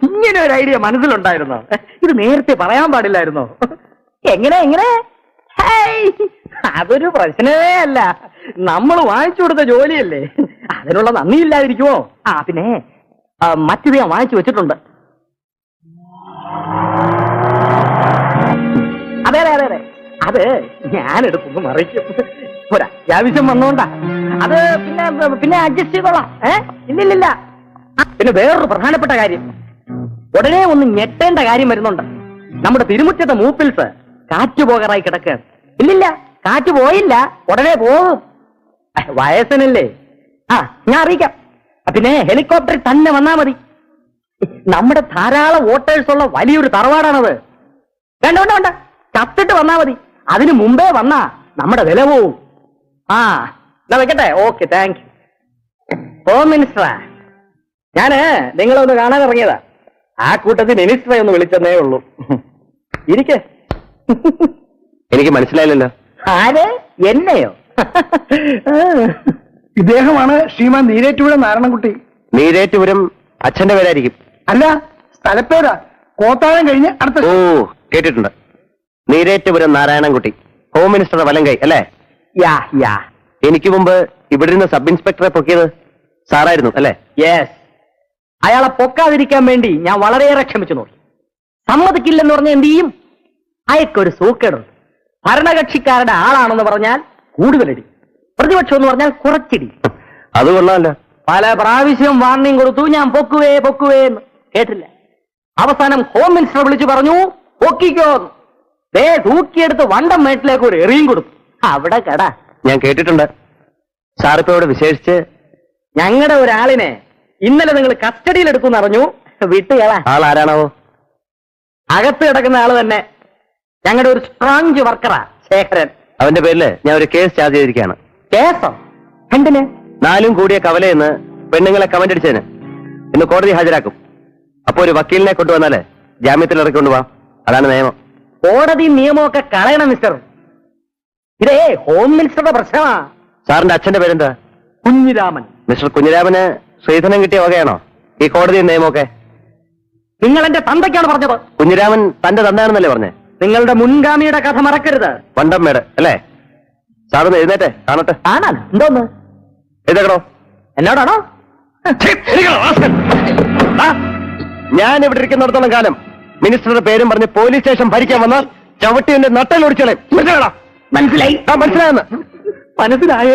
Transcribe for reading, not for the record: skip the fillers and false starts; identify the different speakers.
Speaker 1: ഇങ്ങനെ ഒരു ഐഡിയ മനസ്സിലുണ്ടായിരുന്നോ? ഇത് നേരത്തെ പറയാൻ പാടില്ലായിരുന്നോ? എങ്ങനെ എങ്ങനെ? അതൊരു പ്രശ്നമേ അല്ല. നമ്മൾ വാങ്ങിച്ചു കൊടുത്ത ജോലിയല്ലേ, അതിനുള്ള നന്ദിയില്ലാതിരിക്കുമോ? പിന്നെ മറ്റത് ഞാൻ വാങ്ങിച്ചു വെച്ചിട്ടുണ്ട്. അതെ അതെ അതെ അതെ, അത് ഞാനെടുത്തൊന്ന് മറിക്കും. ഒരത്യാവശ്യം വന്നോണ്ടാ. അത് പിന്നെ പിന്നെ അഡ്ജസ്റ്റ് ചെയ്തോളാം. ഇല്ലില്ല. പിന്നെ വേറൊരു പ്രധാനപ്പെട്ട കാര്യം, ഉടനെ ഒന്ന് ഞെട്ടേണ്ട കാര്യം വരുന്നുണ്ട്. നമ്മുടെ തിരുമുറ്റത്തെ മൂപ്പിൽസ് കാറ്റ് പോകാറായി കിടക്കുകയാണ്. ഇല്ലില്ല, കാറ്റ് പോയില്ല, ഉടനെ പോകും. വയസ്സനല്ലേ? ഞാൻ അറിയിക്കാം. പിന്നെ ഹെലികോപ്റ്ററിൽ തന്നെ വന്നാ മതി. നമ്മുടെ ധാരാളം വോട്ടേഴ്സ് ഉള്ള വലിയൊരു തറവാടാണത്. വേണ്ട വേണ്ട വേണ്ട, ചത്തിട്ട് വന്നാ മതി. അതിനു മുമ്പേ വന്നാ നമ്മുടെ വില പോവും. എന്നാ വെക്കട്ടെ. Okay, thank you. ഹോം മിനിസ്റ്ററാ, ഞാന് നിങ്ങളൊന്ന് കാണാൻ ഇറങ്ങിയതാ. ആ കൂട്ടത്തിൽ മിനിസ്റ്ററെ ഒന്ന് വിളിച്ചെന്നേ ഉള്ളൂ. ഇരിക്കേ.
Speaker 2: എനിക്ക് മനസ്സിലായില്ലല്ലോ.
Speaker 1: ആര്? എന്നെയോ?
Speaker 3: ഇദ്ദേഹമാണ് ശ്രീമാൻ നീരേറ്റുപുരം നാരായണൻകുട്ടി.
Speaker 2: നീരേറ്റുപുരം അച്ഛന്റെ പേരായിരിക്കും.
Speaker 3: അല്ല, സ്ഥലപ്പേരാ. കോത്താഴം കഴിഞ്ഞ് അടുത്ത.
Speaker 2: ഓ, കേട്ടിട്ടുണ്ട്. നീരേറ്റുപുരം നാരായണൻകുട്ടി, ഹോം മിനിസ്റ്ററുടെ വലങ്കൈ അല്ലേ?
Speaker 1: യാ യാ.
Speaker 2: എനിക്ക് മുമ്പ് ഇവിടെ നിന്ന് സബ് ഇൻസ്പെക്ടറെ പൊക്കിയത് സാറായിരുന്നു അല്ലേ?
Speaker 1: യെസ്. അയാളെ പൊക്കാതിരിക്കാൻ വേണ്ടി ഞാൻ വളരെയേറെ ക്ഷമിച്ചു നോക്കി. സമ്മതിക്കില്ലെന്ന് പറഞ്ഞാൽ എന്ത് ചെയ്യും? അയക്കൊരു സൂക്കേടുണ്ട്. ഭരണകക്ഷിക്കാരുടെ ആളാണെന്ന് പറഞ്ഞാൽ കൂടുതലടി, പ്രതിപക്ഷം എന്ന് പറഞ്ഞാൽ കുറച്ചിടി.
Speaker 2: അത് കൊള്ളാമല്ലോ.
Speaker 1: പല പ്രാവശ്യം വാർണിംഗ് കൊടുത്തു, ഞാൻ പൊക്കുവേ പൊക്കുവേ എന്ന്. കേട്ടില്ല. അവസാനം ഹോം മിനിസ്റ്റർ വിളിച്ചു പറഞ്ഞു പൊക്കിക്കോ. തൂക്കിയെടുത്ത് വണ്ടം മേട്ടിലേക്ക് ഒരു എറിയും കൊടുത്തു. അവിടെ കട.
Speaker 2: ഞാൻ കേട്ടിട്ടുണ്ട്. സാറിപ്പോ ഇവിടെ വിശേഷിച്ച്
Speaker 1: ഞങ്ങളുടെ ഒരാളിനെ ഇന്നലെ നിങ്ങൾ കസ്റ്റഡിയിൽ എടുത്തു അറിഞ്ഞു. വിട്ടുകളാ.
Speaker 2: ആൾ ആരാണാവോ?
Speaker 1: അകത്ത് കിടക്കുന്ന ആള് തന്നെ. ഞങ്ങളുടെ ഒരു സ്ട്രോങ് വർക്കറാ, ശേഖരൻ.
Speaker 2: അവന്റെ പേരില് ഞാൻ ഒരു കേസ് ചാർജ് ചെയ്തിരിക്കുകയാണ്.
Speaker 1: കേസോ? എന്തിന്?
Speaker 2: 4 കൂടിയ കവലയെന്ന് പെണ്ണുങ്ങളെ കമന്റ് അടിച്ചതിന് ഇന്ന് കോടതി ഹാജരാക്കും. അപ്പൊ ഒരു വക്കീലിനെ കൊണ്ടുവന്നാല് ജാമ്യത്തിൽ ഇറക്കിക്കൊണ്ടുപോവാം. അതാണ് നിയമം.
Speaker 1: കോടതി നിയമമൊക്കെ കളയണം മിസ്റ്റർ. ഇതേ ഹോം മിനിസ്റ്ററുടെ പ്രശ്നമാ.
Speaker 2: സാറിന്റെ അച്ഛന്റെ പേരെന്താ?
Speaker 1: കുഞ്ഞിരാമൻ.
Speaker 2: മിസ്റ്റർ കുഞ്ഞിരാമന് ശ്രീധനം കിട്ടിയ വകയാണോ ഈ കോടതി നിയമമൊക്കെ?
Speaker 1: നിങ്ങൾ എന്റെ തന്തയ്ക്കാണ് പറഞ്ഞത്.
Speaker 2: കുഞ്ഞിരാമൻ തന്റെ തന്തയാണെന്നല്ലേ പറഞ്ഞേ?
Speaker 1: നിങ്ങളുടെ മുൻഗാമിയുടെ കഥ മറക്കരുത്.
Speaker 2: വണ്ടമ്മേട് അല്ലേ? സാറൊന്ന് എഴുന്നേറ്റെ കാണട്ടെ.
Speaker 1: കാണാൻ എന്തോന്ന്?
Speaker 2: എഴുതേക്കണോ?
Speaker 1: എന്നോടാണോ?
Speaker 2: ഞാൻ ഇവിടെ ഇരിക്കുന്നിടത്തോളം കാലം മിനിസ്റ്ററുടെ പേരും പറഞ്ഞ് പോലീസ് സ്റ്റേഷൻ ഭരിക്കാൻ വന്നാൽ ചവിട്ടി എന്റെ നട്ടൽ ഒടിച്ചളയും.
Speaker 1: മനസ്സിലായി.
Speaker 2: മനസ്സിലായെന്ന്
Speaker 1: മനസ്സിലായോ?